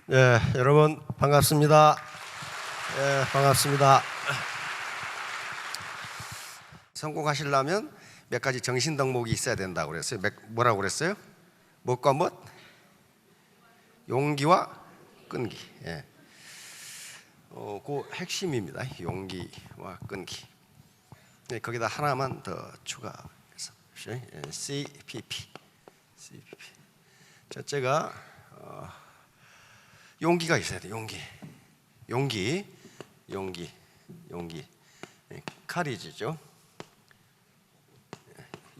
네, 여러분 반갑습니다. 네, 반갑습니다. 성공하시려면 몇 가지 정신 덕목이 있어야 된다고 그랬어요. 뭐라고 그랬어요? 무엇과 무엇? 용기와 끈기. 예. 그 핵심입니다. 용기와 끈기. 네, 거기다 하나만 더 추가해서 CPP. 첫째가 용기가 있어야 돼. 용기. 카리지죠.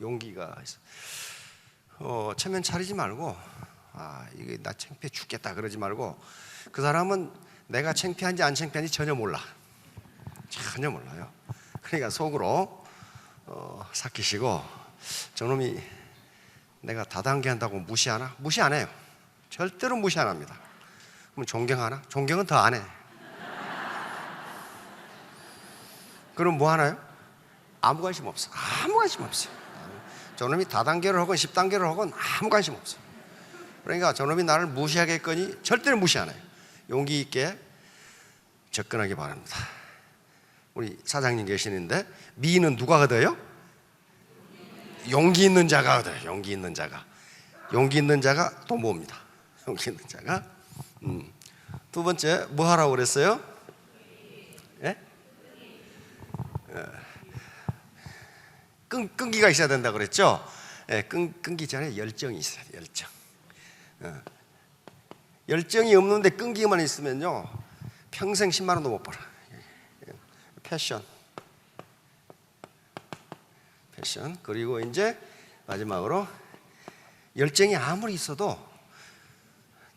용기가 있어. 체면 차리지 말고 이게 나 창피해 죽겠다 그러지 말고, 그 사람은 내가 창피한지 안 창피한지 전혀 몰라요. 그러니까 속으로 삭히시고, 저놈이 내가 다단계한다고 무시하나? 무시 안 해요. 절대로 무시 안 합니다. 그럼 존경하나? 존경은 더 안 해. 그럼 뭐 하나요? 아무 관심 없어. 저놈이 다단계를 하건 10단계를 하건 아무 관심 없어. 그러니까 저놈이 나를 무시하겠거니 절대로 무시 안 해요. 용기 있게 접근하기 바랍니다. 우리 사장님 계시는데, 미는 누가 얻어요? 용기 있는 자가 얻어요. 용기 있는 자가 또 뭡니다. 용기 있는 자가. 두 번째 뭐 하라고 그랬어요? 예? 끈기가 있어야 된다 그랬죠? 예, 끈기 전에 열정이 있어야 돼요. 열정이 없는데 끈기만 있으면요, 평생 10만 원도 못 벌어. 패션. 그리고 이제 마지막으로, 열정이 아무리 있어도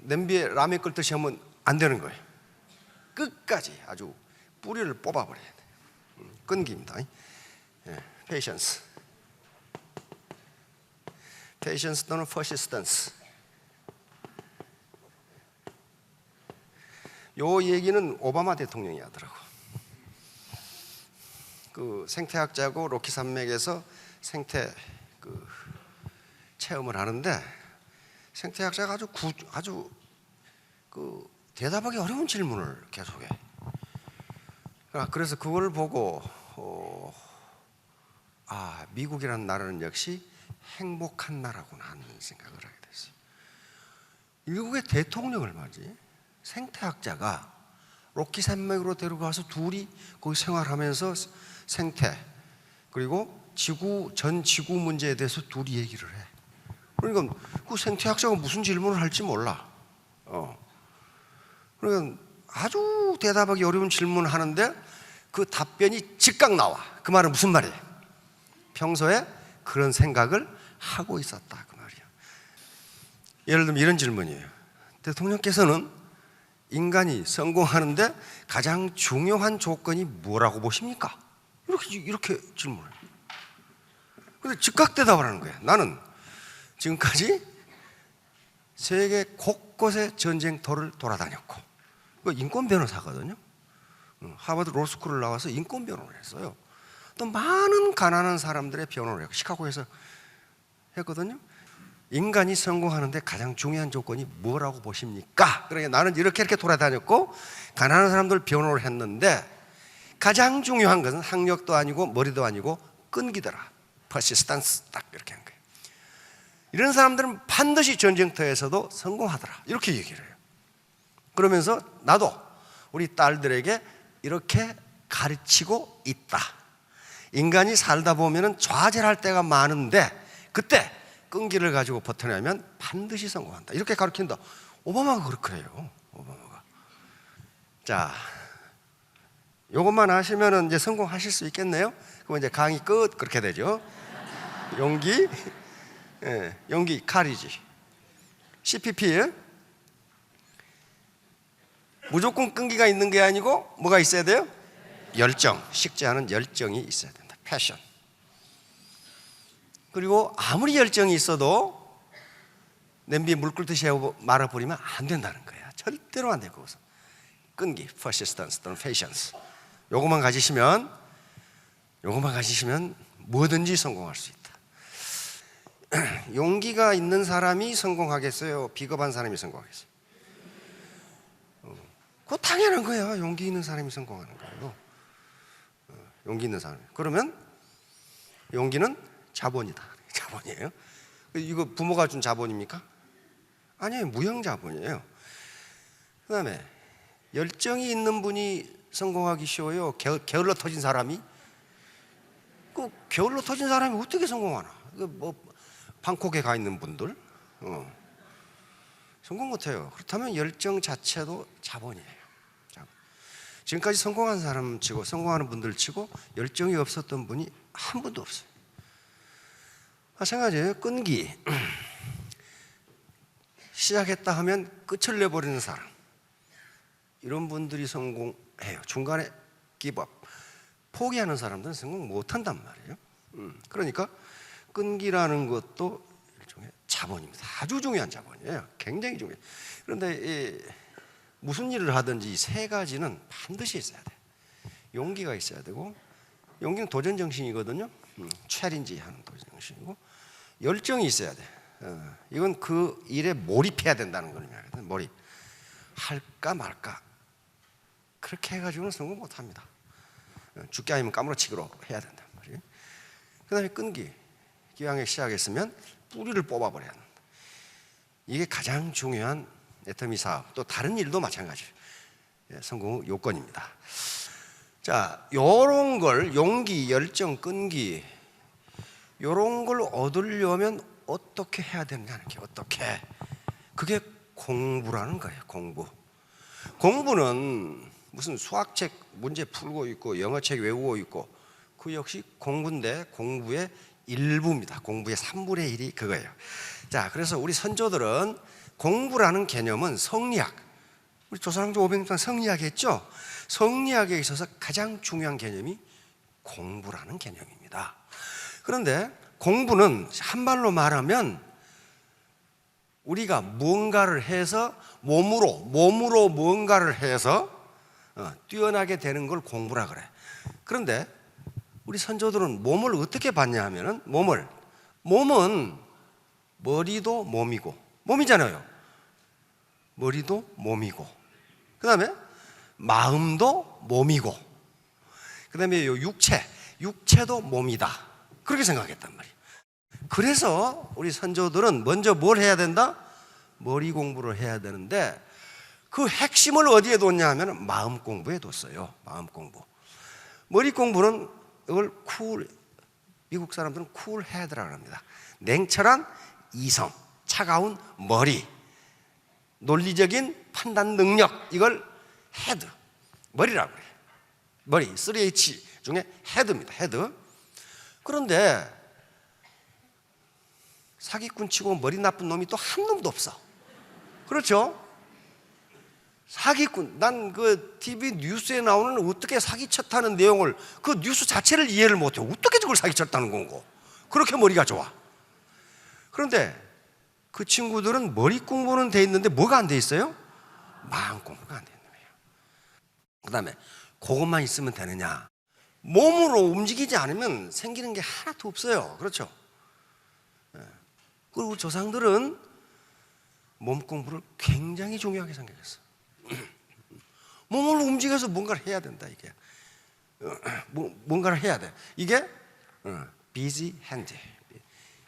냄비에 라면 끓듯이 하면 안 되는 거예요. 끝까지 아주 뿌리를 뽑아버려야 돼. 끈기입니다. 페이션스 또는 퍼시스턴스. 요 얘기는 오바마 대통령이 하더라고. 그 생태학자고 로키 산맥에서 생태 체험을 하는데, 생태학자가 아주 대답하기 어려운 질문을 계속해. 그래서 그걸 보고 미국이라는 나라는 역시 행복한 나라구나 하는 생각을 하게 됐어요. 미국의 대통령을 말이지, 생태학자가 로키 산맥으로 데려가서 둘이 거기 생활하면서 생태 그리고 전 지구 문제에 대해서 둘이 얘기를 해. 그러니까 그 생태학자가 무슨 질문을 할지 몰라. 그러니까 아주 대답하기 어려운 질문을 하는데 그 답변이 즉각 나와. 그 말은 무슨 말이에요? 평소에 그런 생각을 하고 있었다, 그 말이야. 예를 들면 이런 질문이에요. 대통령께서는 인간이 성공하는데 가장 중요한 조건이 뭐라고 보십니까? 이렇게 질문을. 근데 즉각 대답을 하는 거야. 나는 지금까지 세계 곳곳의 전쟁터를 돌아다녔고, 인권 변호사거든요. 하버드 로스쿨을 나와서 인권 변호를 했어요. 또 많은 가난한 사람들의 변호를 했고, 시카고에서 했거든요. 인간이 성공하는데 가장 중요한 조건이 뭐라고 보십니까? 그러니까 나는 이렇게 돌아다녔고 가난한 사람들 변호를 했는데, 가장 중요한 것은 학력도 아니고 머리도 아니고 끈기더라. 퍼시스턴스. 딱 이렇게 한 거예요. 이런 사람들은 반드시 전쟁터에서도 성공하더라, 이렇게 얘기를 해요. 그러면서 나도 우리 딸들에게 이렇게 가르치고 있다. 인간이 살다 보면 좌절할 때가 많은데 그때 끈기를 가지고 버텨내면 반드시 성공한다, 이렇게 가르친다. 오바마가 그래요. 오바마가. 자, 요것만 하시면 이제 성공하실 수 있겠네요. 그럼 이제 강의 끝. 그렇게 되죠. 용기, 카리지. CPP. 무조건 끈기가 있는 게 아니고 뭐가 있어야 돼요? 열정. 식지 않은 열정이 있어야 된다. 패션. 그리고 아무리 열정이 있어도 냄비에 물 끓듯이 하고 말아버리면 안 된다는 거야. 절대로 안 될 거고. 끈기, persistence 또는 patience. 요것만 가지시면 뭐든지 성공할 수 있다. 용기가 있는 사람이 성공하겠어요? 비겁한 사람이 성공하겠어요? 그거 당연한 거야. 용기 있는 사람이 성공하는 거예요. 용기 있는 사람. 그러면 용기는 자본이다. 자본이에요. 이거 부모가 준 자본입니까? 아니에요. 무형 자본이에요. 그 다음에 열정이 있는 분이 성공하기 쉬워요? 게을러 터진 사람이? 그 게을러 터진 사람이 어떻게 성공하나? 뭐 방콕에 가 있는 분들 성공 못해요. 그렇다면 열정 자체도 자본이에요. 지금까지 성공한 사람 치고, 성공하는 분들 치고 열정이 없었던 분이 한 분도 없어요. 마찬가지예요. 끈기. 시작했다 하면 끝을 내버리는 사람, 이런 분들이 성공해요. 중간에 기법, 포기하는 사람들은 성공 못한단 말이에요. 그러니까 끈기라는 것도 일종의 자본입니다. 아주 중요한 자본이에요. 굉장히 중요해요. 그런데 무슨 일을 하든지 세 가지는 반드시 있어야 돼. 용기가 있어야 되고, 용기는 도전 정신이거든요. 챌린지 하는 도전 정신이고, 열정이 있어야 돼. 이건 그 일에 몰입해야 된다는 걸 의미하거든요. 몰입. 할까 말까. 그렇게 해가지고는 성공 못합니다. 죽게 아니면 까무러치기로 해야 된단 말이에요. 그 다음에 끈기. 기왕에 시작했으면 뿌리를 뽑아버려야 한다. 이게 가장 중요한 애터미 사업, 또 다른 일도 마찬가지예요. 성공 요건입니다. 자, 요런 걸, 용기, 열정, 끈기, 요런 걸 얻으려면 어떻게 해야 되느냐는 게, 어떻게. 그게 공부라는 거예요. 공부는 무슨 수학책 문제 풀고 있고 영어책 외우고 있고, 그 역시 공부인데 공부의 일부입니다. 공부의 3분의 1이 그거예요. 자, 그래서 우리 선조들은 공부라는 개념은 성리학, 우리 조선왕조 500년 성리학 했죠? 성리학에 있어서 가장 중요한 개념이 공부라는 개념입니다. 그런데 공부는 한말로 말하면 우리가 무언가를 해서 몸으로 무언가를 해서 뛰어나게 되는 걸 공부라 그래. 그런데 우리 선조들은 몸을 어떻게 봤냐 하면은, 몸은 머리도 몸이고, 몸이잖아요. 머리도 몸이고, 그 다음에 마음도 몸이고, 그 다음에 육체도 몸이다. 그렇게 생각했단 말이에요. 그래서 우리 선조들은 먼저 뭘 해야 된다? 머리 공부를 해야 되는데, 그 핵심을 어디에 뒀냐 하면 마음 공부에 뒀어요. 마음 공부. 머리 공부는 이걸 미국 사람들은 쿨 헤드라고 합니다. 냉철한 이성, 차가운 머리, 논리적인 판단 능력, 이걸 헤드, 머리라고 해요. 머리, 3H 중에 헤드입니다. 헤드. 그런데 사기꾼 치고 머리 나쁜 놈이 또 한 놈도 없어. 그렇죠? 사기꾼, 난 그 TV 뉴스에 나오는 어떻게 사기쳤다는 내용을, 그 뉴스 자체를 이해를 못해. 어떻게 저걸 사기쳤다는 건고, 그렇게 머리가 좋아. 그런데 그 친구들은 머리 공부는 돼 있는데 뭐가 안 돼 있어요? 마음 공부가 안 돼 있는 거예요. 그 다음에 그것만 있으면 되느냐? 몸으로 움직이지 않으면 생기는 게 하나도 없어요. 그렇죠? 그리고 조상들은 몸 공부를 굉장히 중요하게 생각했어요. 몸을 움직여서 뭔가를 해야 된다. 이게 뭔가를 해야 돼. 이게 busy hand,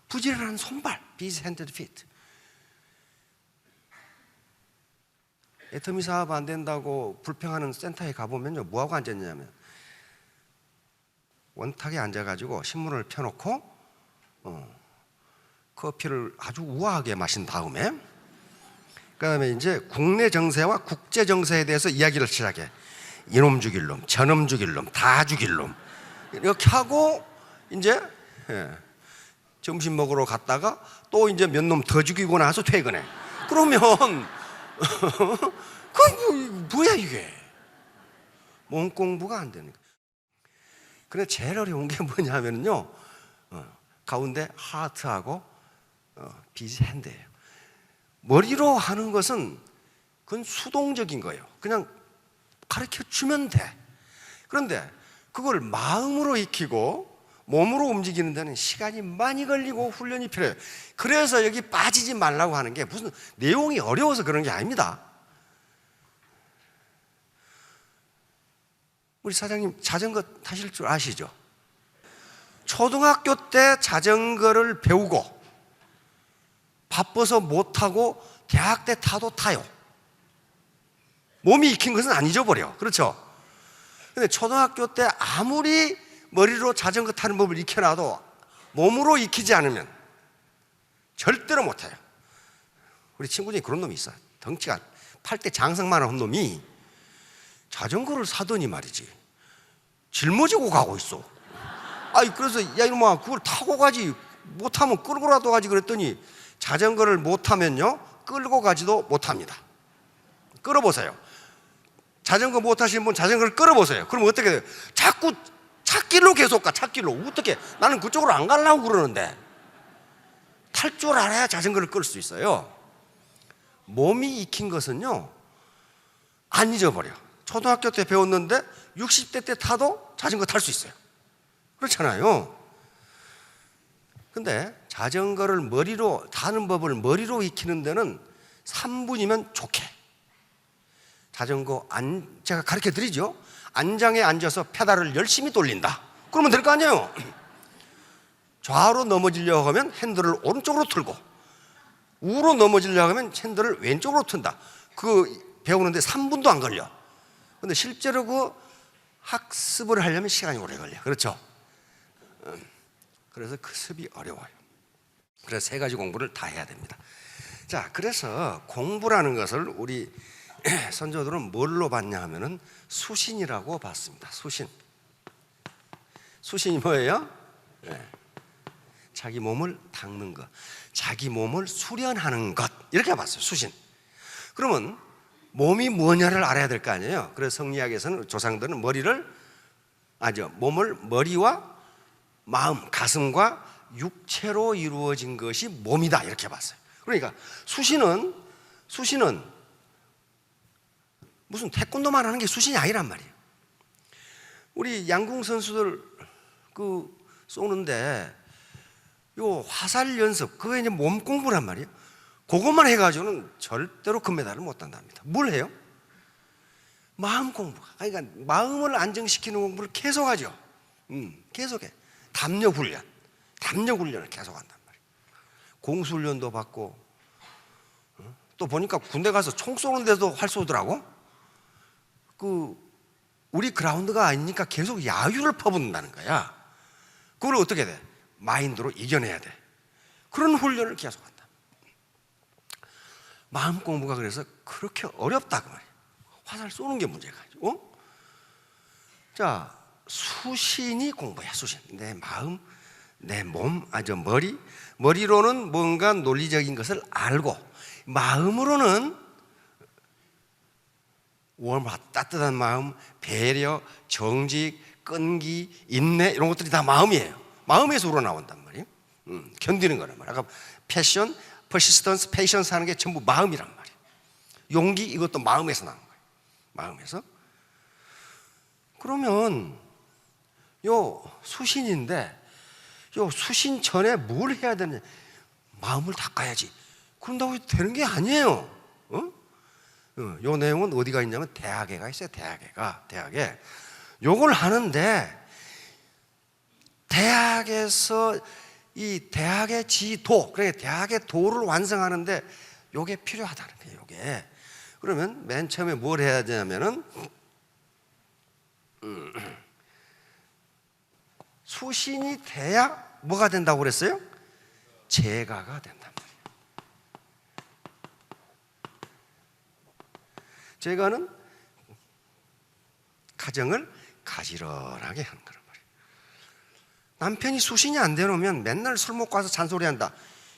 부지런한 손발, busy handed feet. 애터미 사업 안 된다고 불평하는 센터에 가보면요, 뭐하고 앉았냐면 원탁에 앉아가지고 신문을 펴놓고 커피를 아주 우아하게 마신 다음에, 그 다음에 이제 국내 정세와 국제 정세에 대해서 이야기를 시작해. 이놈 죽일 놈, 저놈 죽일 놈, 다 죽일 놈, 이렇게 하고 이제 점심 먹으러 갔다가 또 이제 몇 놈 더 죽이고 나서 퇴근해. 그러면 뭐야 이게? 몸 공부가 안 되는 거야. 근데 제일 어려운 게 뭐냐면요, 가운데 하트하고 비지 핸드예요. 머리로 하는 것은 그건 수동적인 거예요. 그냥 가르쳐 주면 돼. 그런데 그걸 마음으로 익히고 몸으로 움직이는 데는 시간이 많이 걸리고 훈련이 필요해요. 그래서 여기 빠지지 말라고 하는 게 무슨 내용이 어려워서 그런 게 아닙니다. 우리 사장님 자전거 타실 줄 아시죠? 초등학교 때 자전거를 배우고 바빠서 못 타고 대학 때 타도 타요. 몸이 익힌 것은 안 잊어버려. 그렇죠? 근데 초등학교 때 아무리 머리로 자전거 타는 법을 익혀놔도 몸으로 익히지 않으면 절대로 못 타요. 우리 친구 중에 그런 놈이 있어요. 덩치가 팔대 장성만한 놈이 자전거를 사더니 말이지 짊어지고 가고 있어. 아이 그래서 야 이놈아 그걸 타고 가지, 못하면 끌고라도 가지 그랬더니 자전거를 못하면요 끌고 가지도 못합니다. 끌어보세요. 자전거 못 타시는 분 자전거를 끌어보세요. 그럼 어떻게 돼요? 자꾸 찻길로 계속 가. 찻길로. 어떻게? 나는 그쪽으로 안 가려고 그러는데. 탈 줄 알아야 자전거를 끌 수 있어요. 몸이 익힌 것은요 안 잊어버려. 초등학교 때 배웠는데 60대 때 타도 자전거 탈 수 있어요. 그렇잖아요. 근데 자전거를 머리로 타는 법을 머리로 익히는 데는 3분이면 좋게. 자전거 제가 가르쳐 드리죠. 안장에 앉아서 페달을 열심히 돌린다. 그러면 될 거 아니에요. 좌우로 넘어지려고 하면 핸들을 오른쪽으로 틀고 우로 넘어지려고 하면 핸들을 왼쪽으로 튼다. 그 배우는데 3분도 안 걸려. 근데 실제로 그 학습을 하려면 시간이 오래 걸려. 그렇죠? 그래서 그 습이 어려워요. 그래서 세 가지 공부를 다 해야 됩니다. 자, 그래서 공부라는 것을 우리 선조들은 뭘로 봤냐 하면은 수신이라고 봤습니다. 수신이 뭐예요? 네. 자기 몸을 닦는 것, 자기 몸을 수련하는 것, 이렇게 봤어요. 수신. 그러면 몸이 뭐냐를 알아야 될 거 아니에요. 그래서 성리학에서는 조상들은 몸을 머리와 마음, 가슴과 육체로 이루어진 것이 몸이다, 이렇게 봤어요. 그러니까 수신은 무슨 태권도만 하는 게 수신이 아니란 말이에요. 우리 양궁 선수들 쏘는데 요 화살 연습, 그거 이제 몸 공부란 말이에요. 그것만 해가지고는 절대로 금메달을 못 단답니다. 뭘 해요? 마음 공부. 그러니까 마음을 안정시키는 공부를 계속하죠. 계속해. 담력 훈련을 계속한단 말이에요. 공수 훈련도 받고, 또 보니까 군대 가서 총 쏘는 데도 활 쏘더라고. 우리 그라운드가 아니니까 계속 야유를 퍼붓는다는 거야. 그걸 어떻게 돼? 마인드로 이겨내야 돼. 그런 훈련을 계속한다. 마음 공부가 그래서 그렇게 어렵다 그 말이에요. 화살 쏘는 게 문제가 아니죠. 자, 수신이 공부야. 수신. 내 마음, 내 몸, 머리로는 뭔가 논리적인 것을 알고, 마음으로는 따뜻한 마음, 배려, 정직, 끈기, 인내, 이런 것들이 다 마음이에요. 마음에서 우러나온단 말이에요. 견디는 거란 말이에요. 아까 패션, 퍼시스턴스, 페이션스 하는 게 전부 마음이란 말이에요. 용기, 이것도 마음에서 나온 거예요. 마음에서. 그러면 요 수신인데, 요 수신 전에 뭘 해야 되느냐? 마음을 닦아야지. 그런다고 되는 게 아니에요. 요 내용은 어디가 있냐면 대학에가 있어요. 대학에 요걸 하는데, 대학에서 이 대학의 지도, 그러니까 대학의 도를 완성하는데 요게 필요하다는 거예요. 요게. 그러면 맨 처음에 뭘 해야 되냐면은 수신이 돼야 뭐가 된다고 그랬어요? 제가가 된단 말이에요. 제가는 가정을 가지런하게 하는 거란 말이에요. 남편이 수신이 안 되놓으면 맨날 술 먹고 와서 잔소리한다.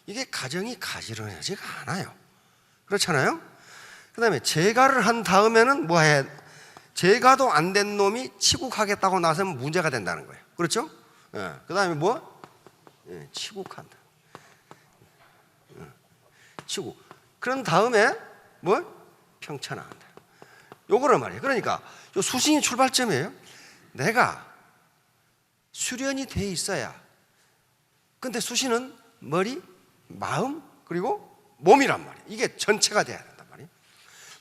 이게 가정이 가지런하지가 않아요. 그렇잖아요? 그 다음에 제가를 한 다음에는 뭐 해? 제가도 안 된 놈이 치국하겠다고 나서면 문제가 된다는 거예요. 그렇죠? 그 다음에 뭐? 치국한다. 치국. 그런 다음에 뭐? 평천한다. 요거를 말이에요. 그러니까 요 수신이 출발점이에요. 내가 수련이 돼 있어야. 근데 수신은 머리, 마음, 그리고 몸이란 말이에요. 이게 전체가 돼야 된단 말이에요.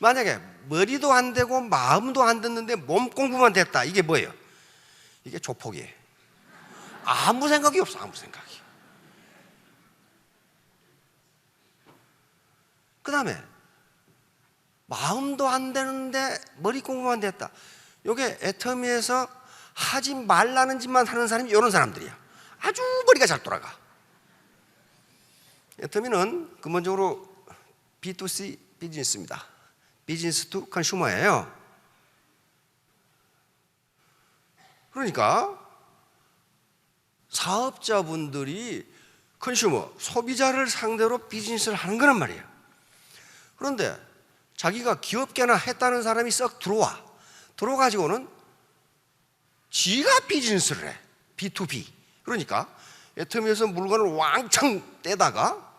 만약에 머리도 안 되고 마음도 안 듣는데 몸 공부만 됐다. 이게 뭐예요? 이게 조폭이에요. 아무 생각이 없어. 아무 생각이. 그 다음에 마음도 안 되는데 머리 공부만 됐다. 이게 애터미에서 하지 말라는 짓만 하는 사람이 이런 사람들이야. 아주 머리가 잘 돌아가. 애터미는 근본적으로 B2C 비즈니스입니다. 비즈니스 투 컨슈머예요. 그러니까 사업자분들이 컨슈머, 소비자를 상대로 비즈니스를 하는 거란 말이에요. 그런데 자기가 기업계나 했다는 사람이 썩 들어와가지고는 지가 비즈니스를 해. B2B. 그러니까 애터미에서 물건을 왕창 떼다가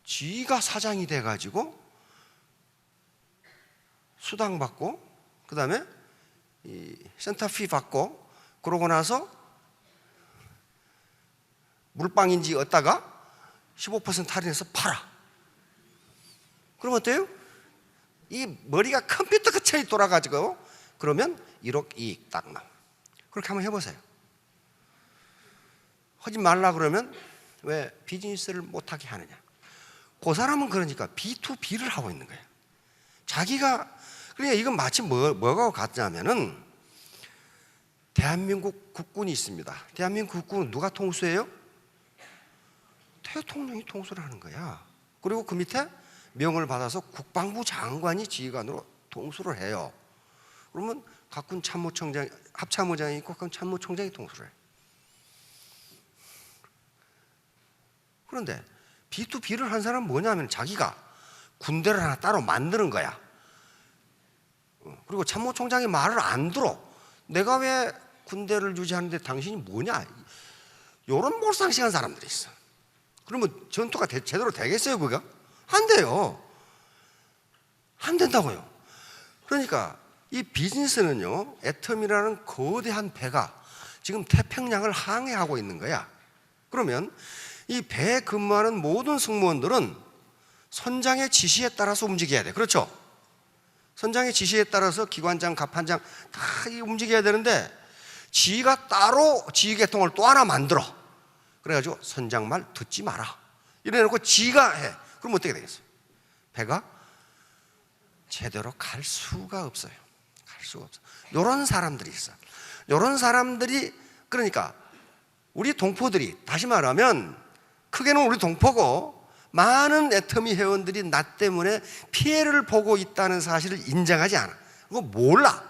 지가 사장이 돼가지고 수당 받고 그 다음에 센터피 받고 그러고 나서 물방인지 얻다가 15% 할인해서 팔아. 그럼 어때요? 이 머리가 컴퓨터처럼 돌아가지고 그러면 1억 이익 딱 나와. 그렇게 한번 해보세요. 하지 말라 그러면 왜 비즈니스를 못하게 하느냐? 그 사람은 그러니까 B2B를 하고 있는 거예요. 자기가. 그러니까 이건 마치 뭐가 같냐면은 대한민국 국군이 있습니다. 대한민국 국군은 누가 통수해요? 대통령이 통수를 하는 거야. 그리고 그 밑에 명을 받아서 국방부 장관이 지휘관으로 통수를 해요. 그러면 각군 참모총장, 합참의장이 있고 각군 참모총장이 통수를 해. 그런데 B2B를 한 사람은 뭐냐면 자기가 군대를 하나 따로 만드는 거야. 그리고 참모총장이 말을 안 들어. 내가 왜 군대를 유지하는데 당신이 뭐냐? 이런 몰상식한 사람들이 있어. 그러면 전투가 제대로 되겠어요, 그거? 안 돼요. 안 된다고요. 그러니까 이 비즈니스는요, 애텀이라는 거대한 배가 지금 태평양을 항해하고 있는 거야. 그러면 이 배에 근무하는 모든 승무원들은 선장의 지시에 따라서 움직여야 돼. 그렇죠? 선장의 지시에 따라서 기관장, 갑판장 다 움직여야 되는데 지가 따로 지휘계통을 또 하나 만들어. 그래가지고 선장 말 듣지 마라. 이래놓고 지가 해. 그럼 어떻게 되겠어요? 배가 제대로 갈 수가 없어요. 갈 수가 없어. 이런 사람들이 있어. 이런 사람들이 그러니까 우리 동포들이 다시 말하면 크게는 우리 동포고 많은 애터미 회원들이 나 때문에 피해를 보고 있다는 사실을 인정하지 않아. 그거 몰라.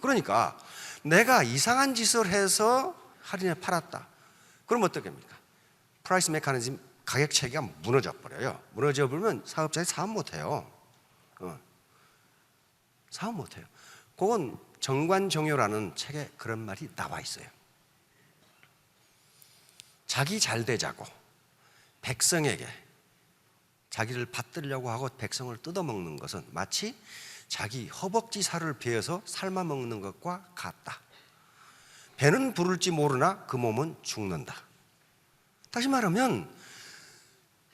그러니까 내가 이상한 짓을 해서 할인에 팔았다. 그럼 어떻게 합니까? 프라이스 메커니즘 가격 체계가 무너져 버려요. 무너져 버리면 사업자이 사업 못 해요. 사업 못 해요. 그건 정관정효라는 책에 그런 말이 나와 있어요. 자기 잘 되자고 백성에게 자기를 받들려고 하고 백성을 뜯어먹는 것은 마치 자기 허벅지 살을 베어서 삶아 먹는 것과 같다. 배는 부를지 모르나 그 몸은 죽는다. 다시 말하면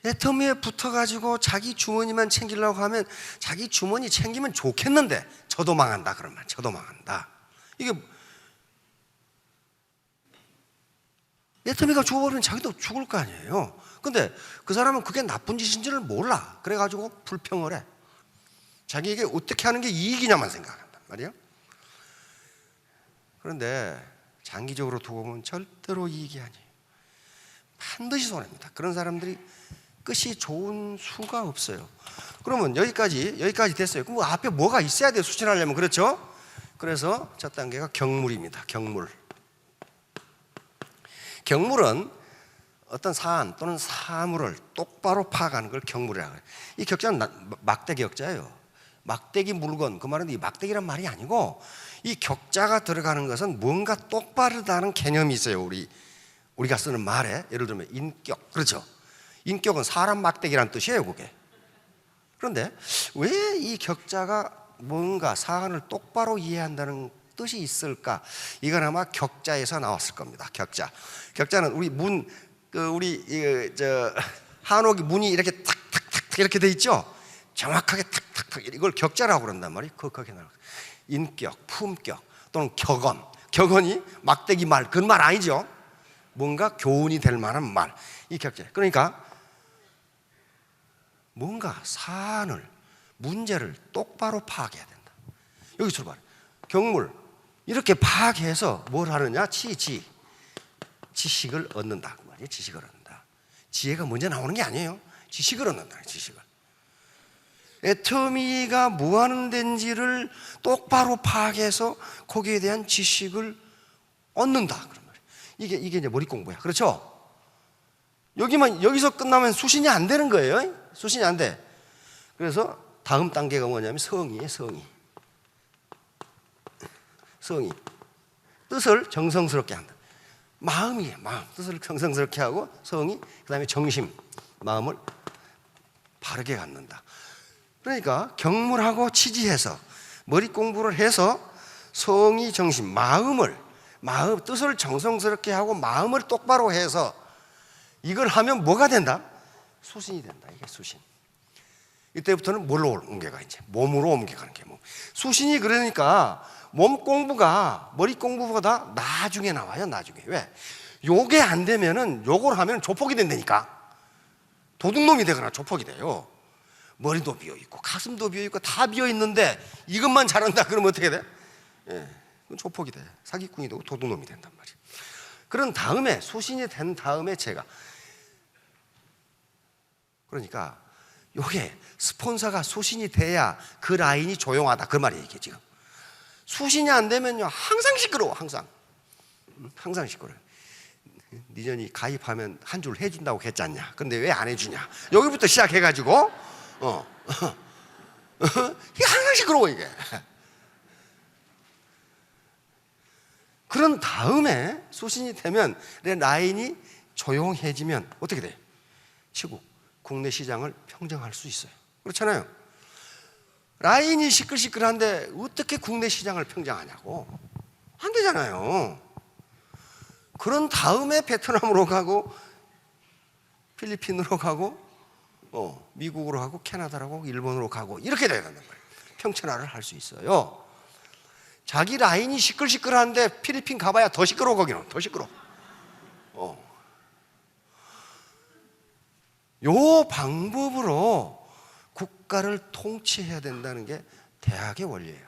애터미에 붙어가지고 자기 주머니만 챙기려고 하면 자기 주머니 챙기면 좋겠는데 저도 망한다. 그런 말, 저도 망한다. 이게 애터미가 죽어버리면 자기도 죽을 거 아니에요. 근데 그 사람은 그게 나쁜 짓인지를 몰라. 그래가지고 불평을 해. 자기에게 어떻게 하는 게 이익이냐만 생각한단 말이에요. 그런데 장기적으로 두고 보면 절대로 이익이 아니에요. 반드시 손해입니다. 그런 사람들이 끝이 좋은 수가 없어요. 그러면 여기까지 됐어요. 그럼 앞에 뭐가 있어야 돼요, 수신하려면. 그렇죠? 그래서 첫 단계가 경물입니다. 경물은 어떤 사안 또는 사물을 똑바로 파악하는 걸 경물이라고 해요. 이 격자는 막대기 격자예요. 막대기 물건, 그 말은 이 막대기란 말이 아니고 이 격자가 들어가는 것은 뭔가 똑바르다는 개념이 있어요. 우리가 쓰는 말에 예를 들면 인격, 그렇죠? 인격은 사람 막대기란 뜻이에요, 그게. 그런데 왜 이 격자가 뭔가 사안을 똑바로 이해한다는 뜻이 있을까? 이건 아마 격자에서 나왔을 겁니다. 격자는 우리 한옥이 문이 이렇게 탁탁탁 이렇게 돼 있죠. 정확하게 탁탁탁 이걸 격자라고 그런단 말이에요. 그렇게 나와. 인격, 품격 또는 격언. 격언이 막대기 말 그런 말 아니죠. 뭔가 교훈이 될 만한 말. 이 격자. 그러니까 뭔가 사안을 문제를 똑바로 파악해야 된다. 여기 출발. 경물 이렇게 파악해서 뭘 하느냐? 지식을 얻는다. 그 말이에요. 지식을 얻는다. 지혜가 먼저 나오는 게 아니에요. 지식을 얻는다. 지식을. 애터미가 뭐 하는 데인지를 똑바로 파악해서 거기에 대한 지식을 얻는다. 그런 말이에요. 이게 이제 머리 공부야. 그렇죠? 여기서 끝나면 수신이 안 되는 거예요. 수신이 안 돼. 그래서 다음 단계가 뭐냐면 성의예요. 성의. 뜻을 정성스럽게 한다. 마음이에요. 마음. 뜻을 정성스럽게 하고 성의. 그 다음에 정심. 마음을 바르게 갖는다. 그러니까 경물하고 치지해서 머리 공부를 해서 성의, 정심, 뜻을 정성스럽게 하고 마음을 똑바로 해서 이걸 하면 뭐가 된다? 수신이 된다. 이게 수신. 이때부터는 뭘로 옮겨가? 이제 몸으로 옮겨가는 게 몸. 수신이 그러니까 몸 공부가 머리 공부보다 나중에 나와요. 나중에. 왜? 요게 안 되면은 요걸 하면 조폭이 된다니까. 도둑놈이 되거나 조폭이 돼요. 머리도 비어있고 가슴도 비어있고 다 비어있는데 이것만 잘한다 그러면 어떻게 돼? 그건 조폭이 돼. 사기꾼이 되고 도둑놈이 된단 말이에요. 그런 다음에 수신이 된 다음에 제가 그러니까 요게 스폰서가 수신이 돼야 그 라인이 조용하다 그 말이에요. 이게 지금 수신이 안 되면요 항상 시끄러워. 항상 시끄러워요. 니년이 가입하면 한 줄 해준다고 했잖냐. 근데 왜 안 해주냐. 여기부터 시작해가지고 이게 항상 시끄러워 이게. 그런 다음에 수신이 되면 내 라인이 조용해지면 어떻게 돼? 치고 국내 시장을 평정할 수 있어요. 그렇잖아요. 라인이 시끌시끌한데 어떻게 국내 시장을 평정하냐고. 안 되잖아요. 그런 다음에 베트남으로 가고 필리핀으로 가고 미국으로 가고 캐나다로 가고 일본으로 가고 이렇게 돼야 된단 말이에요. 평천화를 할 수 있어요. 자기 라인이 시끌시끌한데 필리핀 가봐야 더 시끄러워. 거기는 더 시끄러워. 요 방법으로 국가를 통치해야 된다는 게 대학의 원리예요.